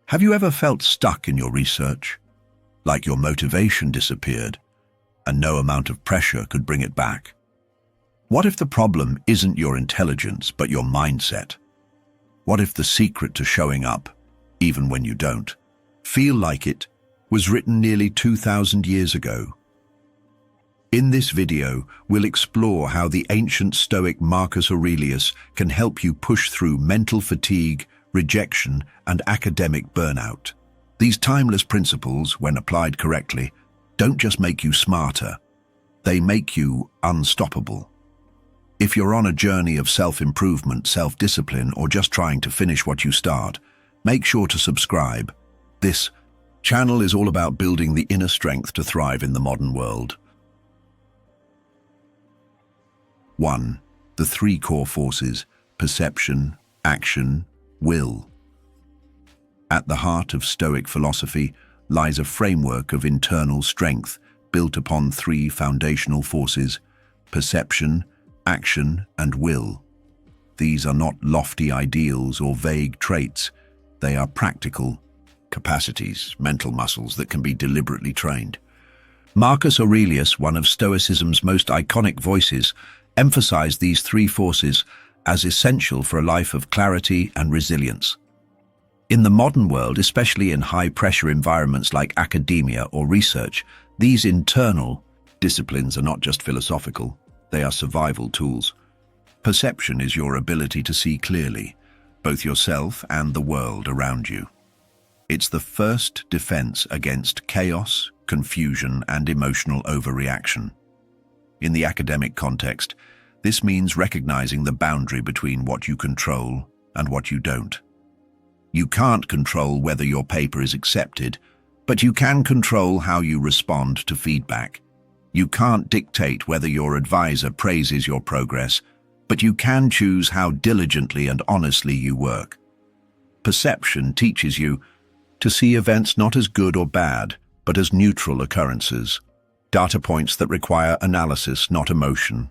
Have you ever felt stuck in your research? Like your motivation disappeared, and no amount of pressure could bring it back? What if the problem isn't your intelligence, but your mindset? What if the secret to showing up, even when you don't feel like it, was written nearly 2,000 years ago? In this video, we'll explore how the ancient Stoic Marcus Aurelius can help you push through mental fatigue, rejection, and academic burnout. These timeless principles, when applied correctly, don't just make you smarter, they make you unstoppable. If you're on a journey of self-improvement, self-discipline, or just trying to finish what you start, make sure to subscribe. This channel is all about building the inner strength to thrive in the modern world. 1. The three core forces: perception, action, will. At the heart of Stoic philosophy lies a framework of internal strength built upon three foundational forces: perception, action, and will. These are not lofty ideals or vague traits. They are practical capacities, mental muscles that can be deliberately trained. Marcus Aurelius, one of Stoicism's most iconic voices, emphasized these three forces as essential for a life of clarity and resilience. In the modern world, especially in high-pressure environments like academia or research, these internal disciplines are not just philosophical, they are survival tools. Perception is your ability to see clearly, both yourself and the world around you. It's the first defense against chaos, confusion, and emotional overreaction. In the academic context, this means recognizing the boundary between what you control and what you don't. You can't control whether your paper is accepted, but you can control how you respond to feedback. You can't dictate whether your advisor praises your progress, but you can choose how diligently and honestly you work. Perception teaches you to see events not as good or bad, but as neutral occurrences. Data points that require analysis, not emotion.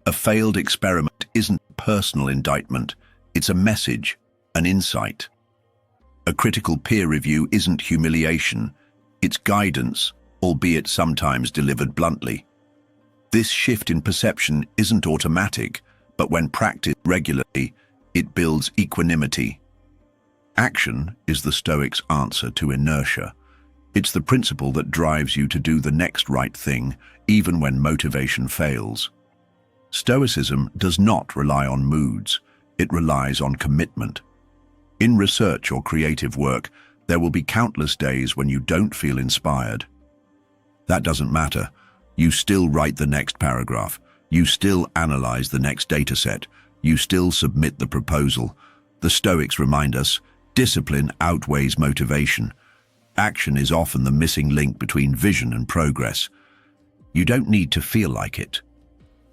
A failed experiment isn't personal indictment, it's a message, an insight. A critical peer review isn't humiliation, it's guidance, albeit sometimes delivered bluntly. This shift in perception isn't automatic, but when practiced regularly, it builds equanimity. Action is the Stoics' answer to inertia. It's the principle that drives you to do the next right thing, even when motivation fails. Stoicism does not rely on moods, it relies on commitment. In research or creative work, there will be countless days when you don't feel inspired. That doesn't matter. You still write the next paragraph. You still analyze the next dataset. You still submit the proposal. The Stoics remind us, discipline outweighs motivation. Action is often the missing link between vision and progress. You don't need to feel like it.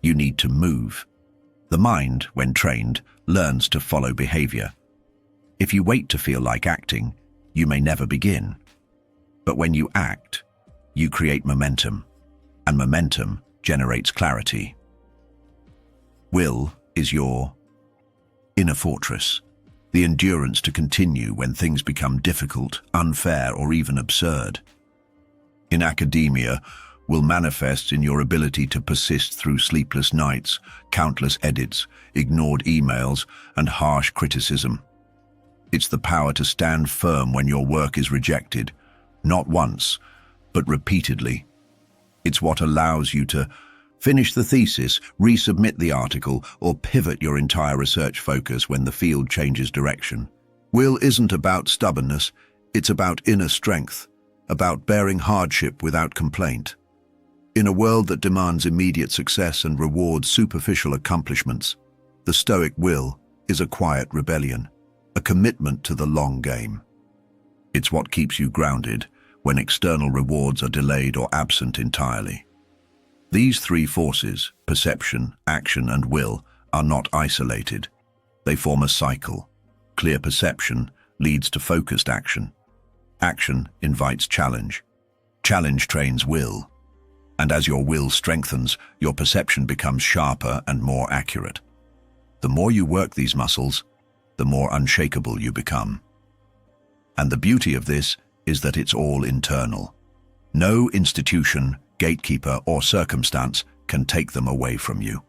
You need to move. The mind, when trained, learns to follow behavior. If you wait to feel like acting, you may never begin. But when you act, you create momentum, and momentum generates clarity. Will is your inner fortress, the endurance to continue when things become difficult, unfair, or even absurd. In academia, will manifest in your ability to persist through sleepless nights, countless edits, ignored emails, and harsh criticism. It's the power to stand firm when your work is rejected, not once, but repeatedly. It's what allows you to finish the thesis, resubmit the article, or pivot your entire research focus when the field changes direction. Will isn't about stubbornness, it's about inner strength, about bearing hardship without complaint. In a world that demands immediate success and rewards superficial accomplishments, the Stoic will is a quiet rebellion, a commitment to the long game. It's what keeps you grounded when external rewards are delayed or absent entirely. These three forces, perception, action, and will, are not isolated. They form a cycle. Clear perception leads to focused action. Action invites challenge. Challenge trains will. And as your will strengthens, your perception becomes sharper and more accurate. The more you work these muscles, the more unshakable you become. And the beauty of this is that it's all internal. No institution, gatekeeper, or circumstance can take them away from you.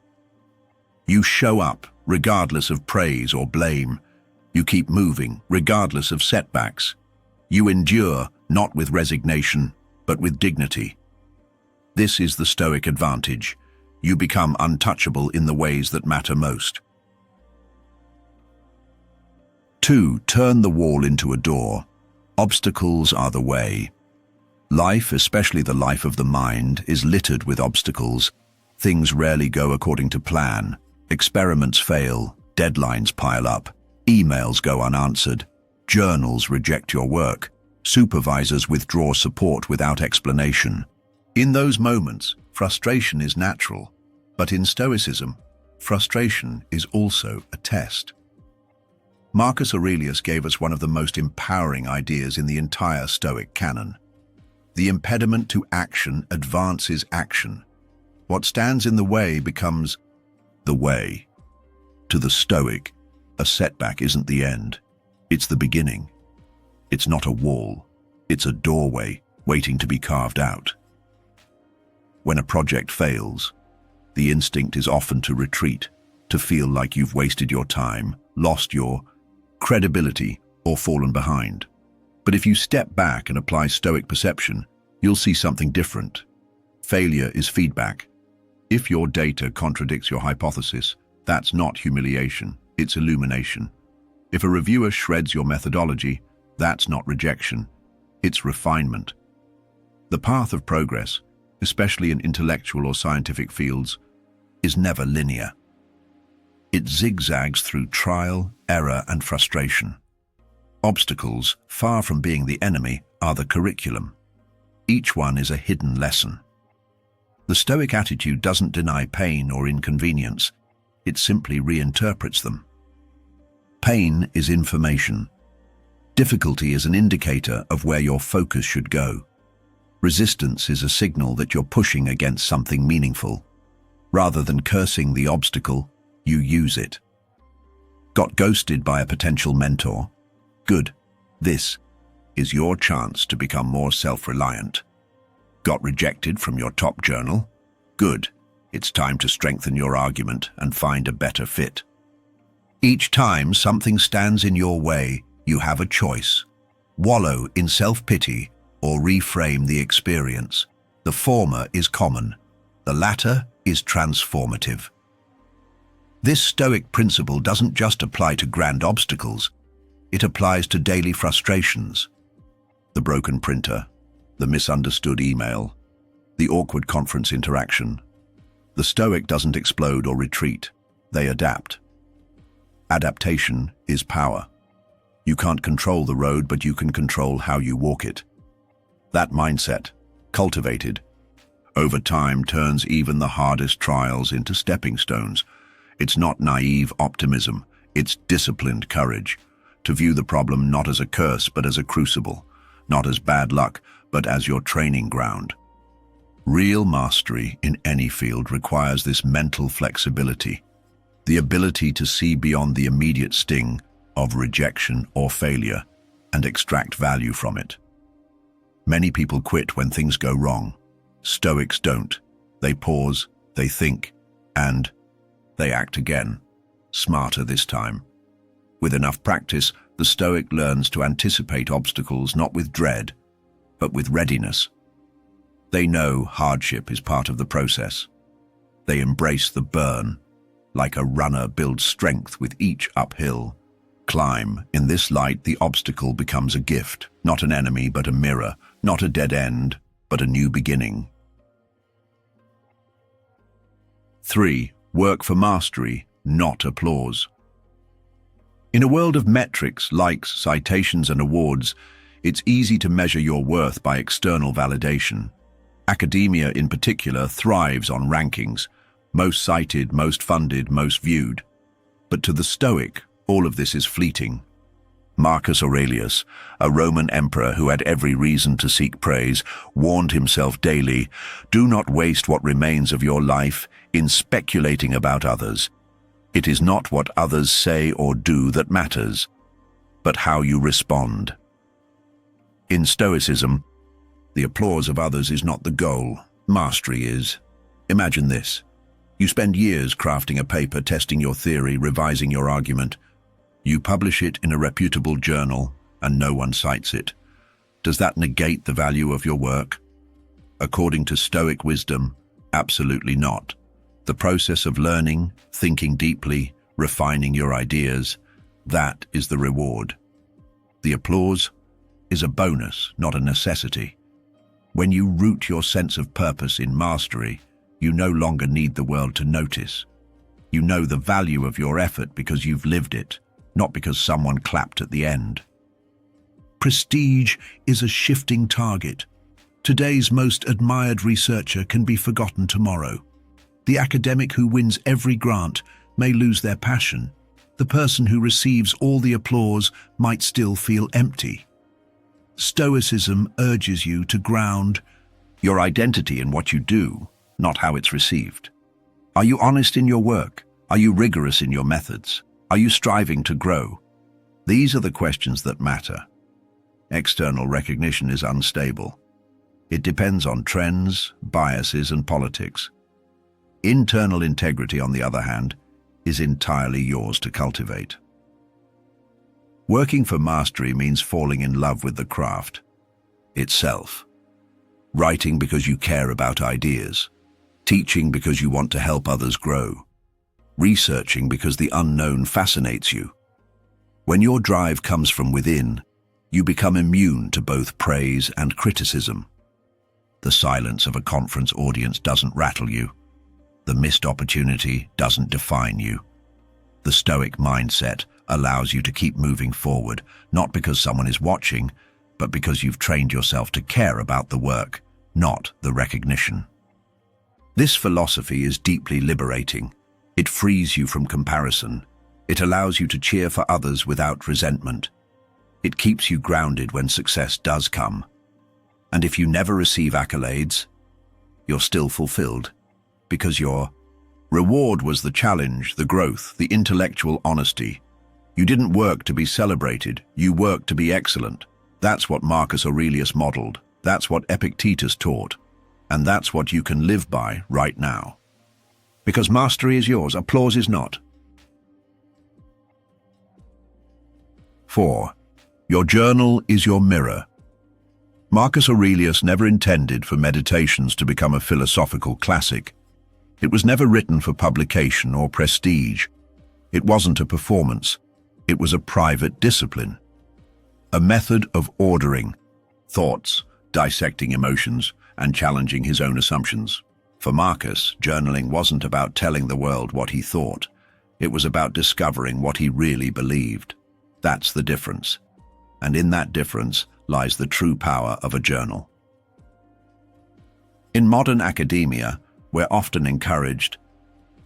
You show up, regardless of praise or blame. You keep moving, regardless of setbacks. You endure, not with resignation, but with dignity. This is the Stoic advantage. You become untouchable in the ways that matter most. 2. Turn the wall into a door. Obstacles are the way. Life, especially the life of the mind, is littered with obstacles. Things rarely go according to plan. Experiments fail, deadlines pile up, emails go unanswered, journals reject your work, supervisors withdraw support without explanation. In those moments, frustration is natural, but in Stoicism, frustration is also a test. Marcus Aurelius gave us one of the most empowering ideas in the entire Stoic canon. The impediment to action advances action. What stands in the way becomes the way. To the Stoic, a setback isn't the end. It's the beginning. It's not a wall. It's a doorway waiting to be carved out. When a project fails, the instinct is often to retreat, to feel like you've wasted your time, lost your credibility, or fallen behind. But if you step back and apply Stoic perception, you'll see something different. Failure is feedback. If your data contradicts your hypothesis, that's not humiliation, it's illumination. If a reviewer shreds your methodology, that's not rejection, it's refinement. The path of progress, especially in intellectual or scientific fields, is never linear. It zigzags through trial, error, and frustration. Obstacles, far from being the enemy, are the curriculum. Each one is a hidden lesson. The Stoic attitude doesn't deny pain or inconvenience, it simply reinterprets them. Pain is information. Difficulty is an indicator of where your focus should go. Resistance is a signal that you're pushing against something meaningful. Rather than cursing the obstacle, you use it. Got ghosted by a potential mentor? Good. This is your chance to become more self-reliant. Got rejected from your top journal? Good. It's time to strengthen your argument and find a better fit. Each time something stands in your way, you have a choice. Wallow in self-pity or reframe the experience. The former is common. The latter is transformative. This Stoic principle doesn't just apply to grand obstacles. It applies to daily frustrations. The broken printer, the misunderstood email, the awkward conference interaction. The Stoic doesn't explode or retreat. They adapt. Adaptation is power. You can't control the road, but you can control how you walk it. That mindset, cultivated, over time turns even the hardest trials into stepping stones. It's not naive optimism, it's disciplined courage, to view the problem not as a curse but as a crucible, not as bad luck but as your training ground. Real mastery in any field requires this mental flexibility, the ability to see beyond the immediate sting of rejection or failure and extract value from it. Many people quit when things go wrong. Stoics don't. They pause, they think, and they act again, smarter this time. With enough practice, the Stoic learns to anticipate obstacles not with dread, but with readiness. They know hardship is part of the process. They embrace the burn, like a runner builds strength with each uphill climb. In this light, the obstacle becomes a gift, not an enemy but a mirror, not a dead end, but a new beginning. 3. Work for mastery, not applause. In a world of metrics, likes, citations, and awards, it's easy to measure your worth by external validation. Academia, in particular, thrives on rankings, most cited, most funded, most viewed. But to the Stoic, all of this is fleeting. Marcus Aurelius, a Roman emperor who had every reason to seek praise, warned himself daily, "Do not waste what remains of your life in speculating about others. It is not what others say or do that matters, but how you respond." In Stoicism, the applause of others is not the goal, mastery is. Imagine this. You spend years crafting a paper, testing your theory, revising your argument. You publish it in a reputable journal, and no one cites it. Does that negate the value of your work? According to Stoic wisdom, absolutely not. The process of learning, thinking deeply, refining your ideas, that is the reward. The applause is a bonus, not a necessity. When you root your sense of purpose in mastery, you no longer need the world to notice. You know the value of your effort because you've lived it, not because someone clapped at the end. Prestige is a shifting target. Today's most admired researcher can be forgotten tomorrow. The academic who wins every grant may lose their passion. The person who receives all the applause might still feel empty. Stoicism urges you to ground your identity in what you do, not how it's received. Are you honest in your work? Are you rigorous in your methods? Are you striving to grow? These are the questions that matter. External recognition is unstable. It depends on trends, biases, and politics. Internal integrity, on the other hand, is entirely yours to cultivate. Working for mastery means falling in love with the craft itself. Writing because you care about ideas. Teaching because you want to help others grow. Researching because the unknown fascinates you. When your drive comes from within, you become immune to both praise and criticism. The silence of a conference audience doesn't rattle you. The missed opportunity doesn't define you. The Stoic mindset allows you to keep moving forward, not because someone is watching, but because you've trained yourself to care about the work, not the recognition. This philosophy is deeply liberating. It frees you from comparison. It allows you to cheer for others without resentment. It keeps you grounded when success does come. And if you never receive accolades, you're still fulfilled, because your reward was the challenge, the growth, the intellectual honesty. You didn't work to be celebrated, you worked to be excellent. That's what Marcus Aurelius modeled, that's what Epictetus taught, and that's what you can live by right now. Because mastery is yours, applause is not. 4. Your journal is your mirror. Marcus Aurelius never intended for Meditations to become a philosophical classic. It was never written for publication or prestige. It wasn't a performance. It was a private discipline. A method of ordering thoughts, dissecting emotions, and challenging his own assumptions. For Marcus, journaling wasn't about telling the world what he thought. It was about discovering what he really believed. That's the difference. And in that difference lies the true power of a journal. In modern academia, we're often encouraged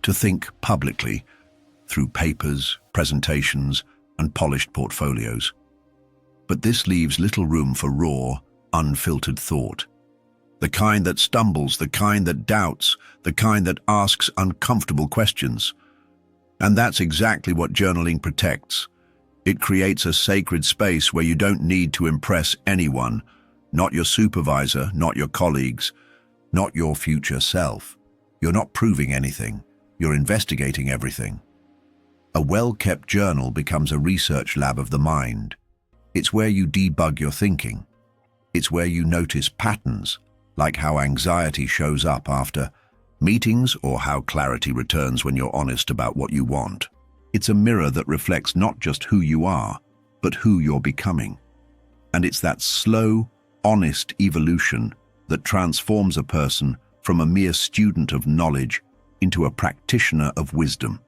to think publicly through papers, presentations, and polished portfolios. But this leaves little room for raw, unfiltered thought. The kind that stumbles, the kind that doubts, the kind that asks uncomfortable questions. And that's exactly what journaling protects. It creates a sacred space where you don't need to impress anyone, not your supervisor, not your colleagues, not your future self. You're not proving anything, you're investigating everything. A well-kept journal becomes a research lab of the mind. It's where you debug your thinking. It's where you notice patterns, like how anxiety shows up after meetings or how clarity returns when you're honest about what you want. It's a mirror that reflects not just who you are, but who you're becoming. And it's that slow, honest evolution that transforms a person from a mere student of knowledge into a practitioner of wisdom.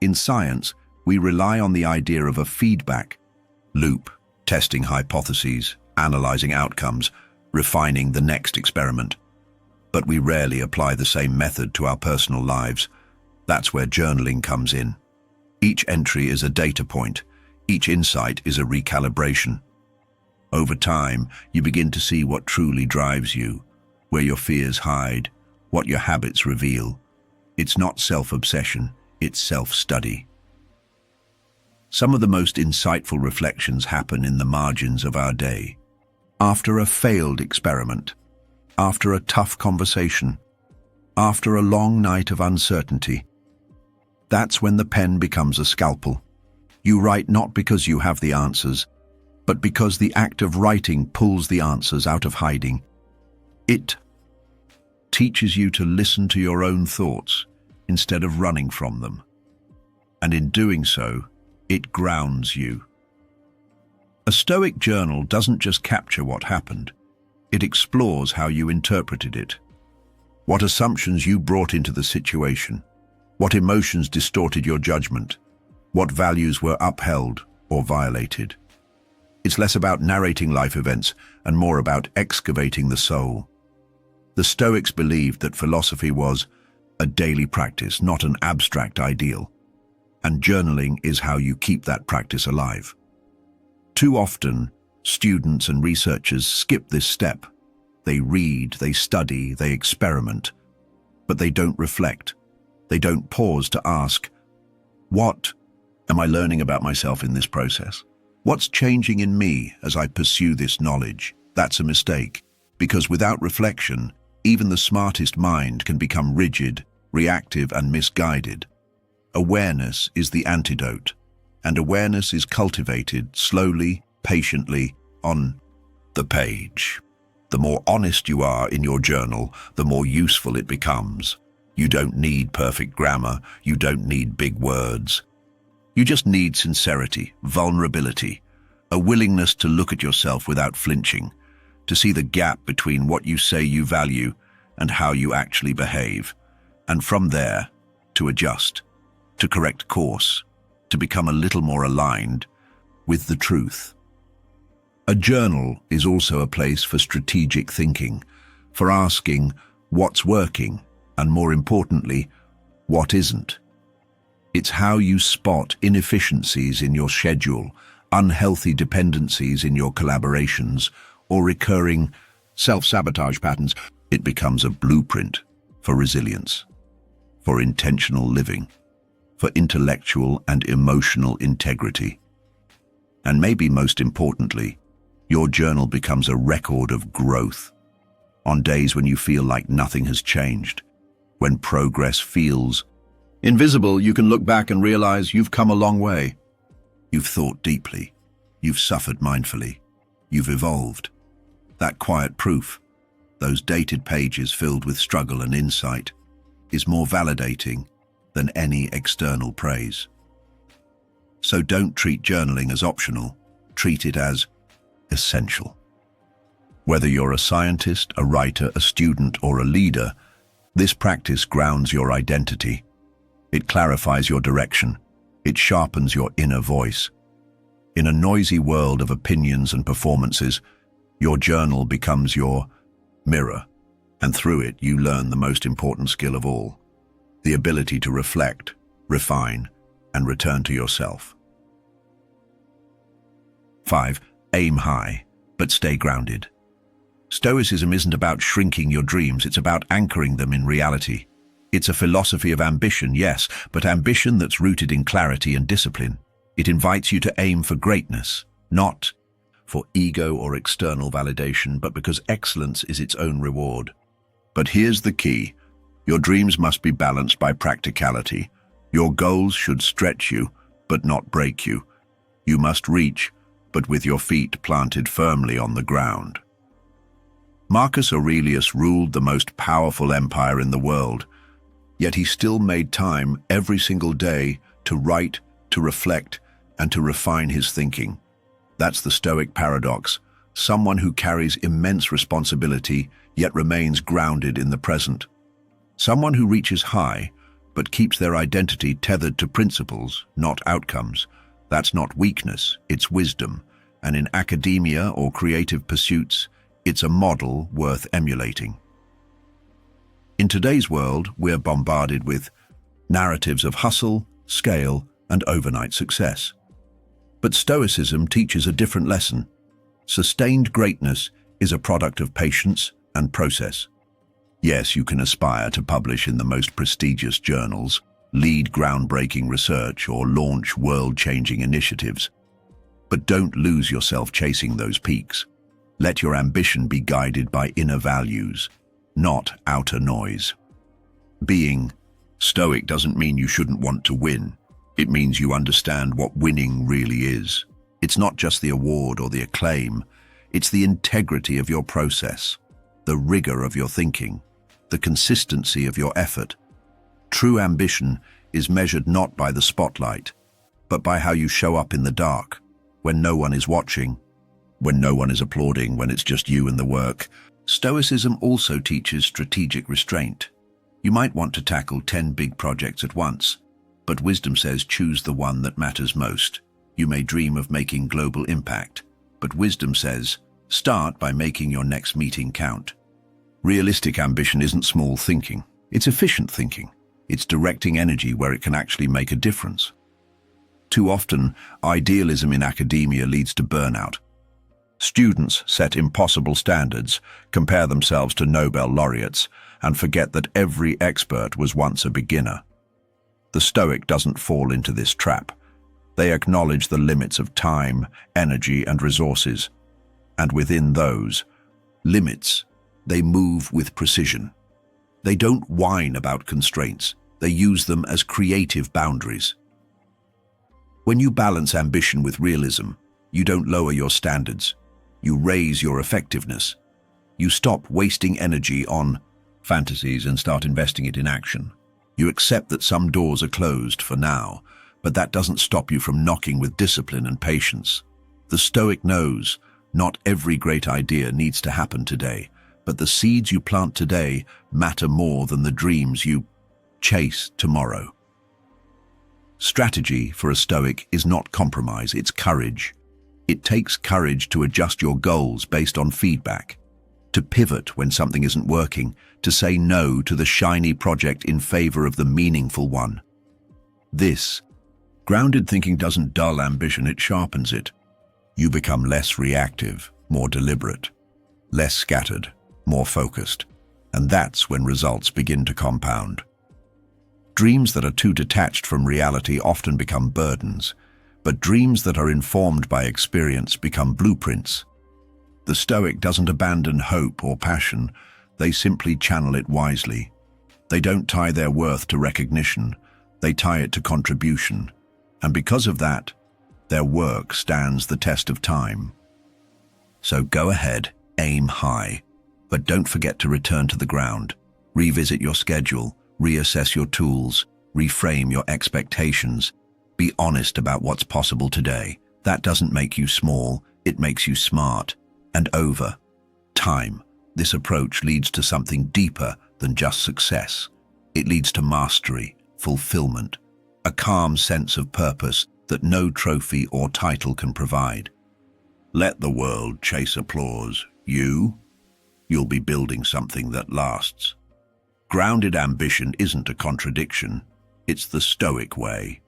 In science, we rely on the idea of a feedback loop, testing hypotheses, analyzing outcomes, refining the next experiment. But we rarely apply the same method to our personal lives. That's where journaling comes in. Each entry is a data point. Each insight is a recalibration. Over time, you begin to see what truly drives you, where your fears hide, what your habits reveal. It's not self-obsession, it's self-study. Some of the most insightful reflections happen in the margins of our day. after a failed experiment, after a tough conversation, after a long night of uncertainty. That's when the pen becomes a scalpel. You write not because you have the answers, but because the act of writing pulls the answers out of hiding. It teaches you to listen to your own thoughts instead of running from them. And in doing so, it grounds you. A Stoic journal doesn't just capture what happened, it explores how you interpreted it. What assumptions you brought into the situation, what emotions distorted your judgment, what values were upheld or violated. It's less about narrating life events and more about excavating the soul. The Stoics believed that philosophy was a daily practice, not an abstract ideal, and journaling is how you keep that practice alive. Too often, students and researchers skip this step. They read, they study, they experiment, but they don't reflect. They don't pause to ask, what am I learning about myself in this process? What's changing in me as I pursue this knowledge? That's a mistake, because without reflection, even the smartest mind can become rigid, reactive, and misguided. Awareness is the antidote, and awareness is cultivated slowly, patiently, on the page. The more honest you are in your journal, the more useful it becomes. You don't need perfect grammar, you don't need big words. You just need sincerity, vulnerability, a willingness to look at yourself without flinching, to see the gap between what you say you value and how you actually behave, and from there, to adjust, to correct course, to become a little more aligned with the truth. A journal is also a place for strategic thinking, for asking what's working, and more importantly, what isn't. It's how you spot inefficiencies in your schedule, unhealthy dependencies in your collaborations, or recurring self-sabotage patterns. It becomes a blueprint for resilience, for intentional living, for intellectual and emotional integrity. And maybe most importantly, your journal becomes a record of growth. On days when you feel like nothing has changed, when progress feels invisible, you can look back and realize you've come a long way. You've thought deeply. You've suffered mindfully. You've evolved. That quiet proof, those dated pages filled with struggle and insight, is more validating than any external praise. So don't treat journaling as optional. Treat it as essential. Whether you're a scientist, a writer, a student, or a leader, this practice grounds your identity. It clarifies your direction. It sharpens your inner voice. In a noisy world of opinions and performances, your journal becomes your mirror, and through it you learn the most important skill of all, the ability to reflect, refine, and return to yourself. 5. Aim high, but stay grounded. Stoicism isn't about shrinking your dreams, it's about anchoring them in reality. It's a philosophy of ambition, yes, but ambition that's rooted in clarity and discipline. It invites you to aim for greatness, not for ego or external validation, but because excellence is its own reward. But here's the key. Your dreams must be balanced by practicality. Your goals should stretch you, but not break you. You must reach, but with your feet planted firmly on the ground. Marcus Aurelius ruled the most powerful empire in the world, yet he still made time every single day to write, to reflect, and to refine his thinking. That's the Stoic paradox, someone who carries immense responsibility yet remains grounded in the present. Someone who reaches high, but keeps their identity tethered to principles, not outcomes. That's not weakness, it's wisdom. And in academia or creative pursuits, it's a model worth emulating. In today's world, we're bombarded with narratives of hustle, scale, and overnight success. But Stoicism teaches a different lesson. Sustained greatness is a product of patience and process. Yes, you can aspire to publish in the most prestigious journals, lead groundbreaking research, or launch world-changing initiatives. But don't lose yourself chasing those peaks. Let your ambition be guided by inner values, not outer noise. Being Stoic doesn't mean you shouldn't want to win. It means you understand what winning really is. It's not just the award or the acclaim. It's the integrity of your process, the rigor of your thinking, the consistency of your effort. True ambition is measured not by the spotlight, but by how you show up in the dark, when no one is watching, when no one is applauding, when it's just you and the work. Stoicism also teaches strategic restraint. You might want to tackle 10 big projects at once, but wisdom says choose the one that matters most. You may dream of making global impact, but wisdom says start by making your next meeting count. Realistic ambition isn't small thinking, it's efficient thinking. It's directing energy where it can actually make a difference. Too often, idealism in academia leads to burnout. Students set impossible standards, compare themselves to Nobel laureates, and forget that every expert was once a beginner. The Stoic doesn't fall into this trap. They acknowledge the limits of time, energy, and resources. And within those limits, they move with precision. They don't whine about constraints. They use them as creative boundaries. When you balance ambition with realism, you don't lower your standards. You raise your effectiveness. You stop wasting energy on fantasies and start investing it in action. You accept that some doors are closed for now, but that doesn't stop you from knocking with discipline and patience. The Stoic knows not every great idea needs to happen today, but the seeds you plant today matter more than the dreams you chase tomorrow. Strategy for a Stoic is not compromise, it's courage. It takes courage to adjust your goals based on feedback, to pivot when something isn't working, to say no to the shiny project in favor of the meaningful one. This grounded thinking doesn't dull ambition, it sharpens it. You become less reactive, more deliberate, less scattered, more focused, and that's when results begin to compound. Dreams that are too detached from reality often become burdens, but dreams that are informed by experience become blueprints. The Stoic doesn't abandon hope or passion, they simply channel it wisely. They don't tie their worth to recognition, they tie it to contribution, and because of that, their work stands the test of time. So go ahead, aim high, but don't forget to return to the ground. Revisit your schedule, reassess your tools, reframe your expectations. Be honest about what's possible today. That doesn't make you small, it makes you smart. And over time, this approach leads to something deeper than just success. It leads to mastery, fulfillment, a calm sense of purpose that no trophy or title can provide. Let the world chase applause. You'll be building something that lasts. Grounded ambition isn't a contradiction, it's the Stoic way.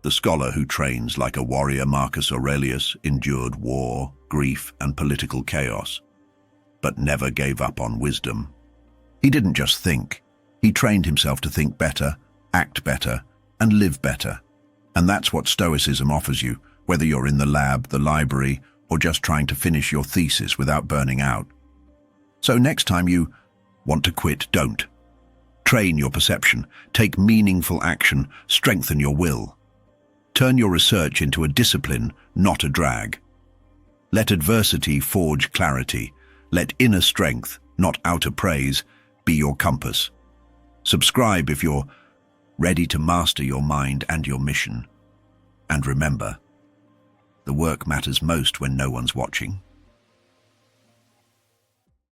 The scholar who trains like a warrior, Marcus Aurelius, endured war, grief, and political chaos, but never gave up on wisdom. He didn't just think, he trained himself to think better, act better, and live better. And that's what Stoicism offers you, whether you're in the lab, the library, or just trying to finish your thesis without burning out. So next time you want to quit, don't. Train your perception, take meaningful action, strengthen your will. Turn your research into a discipline, not a drag. Let adversity forge clarity. Let inner strength, not outer praise, be your compass. Subscribe if you're ready to master your mind and your mission. And remember, the work matters most when no one's watching.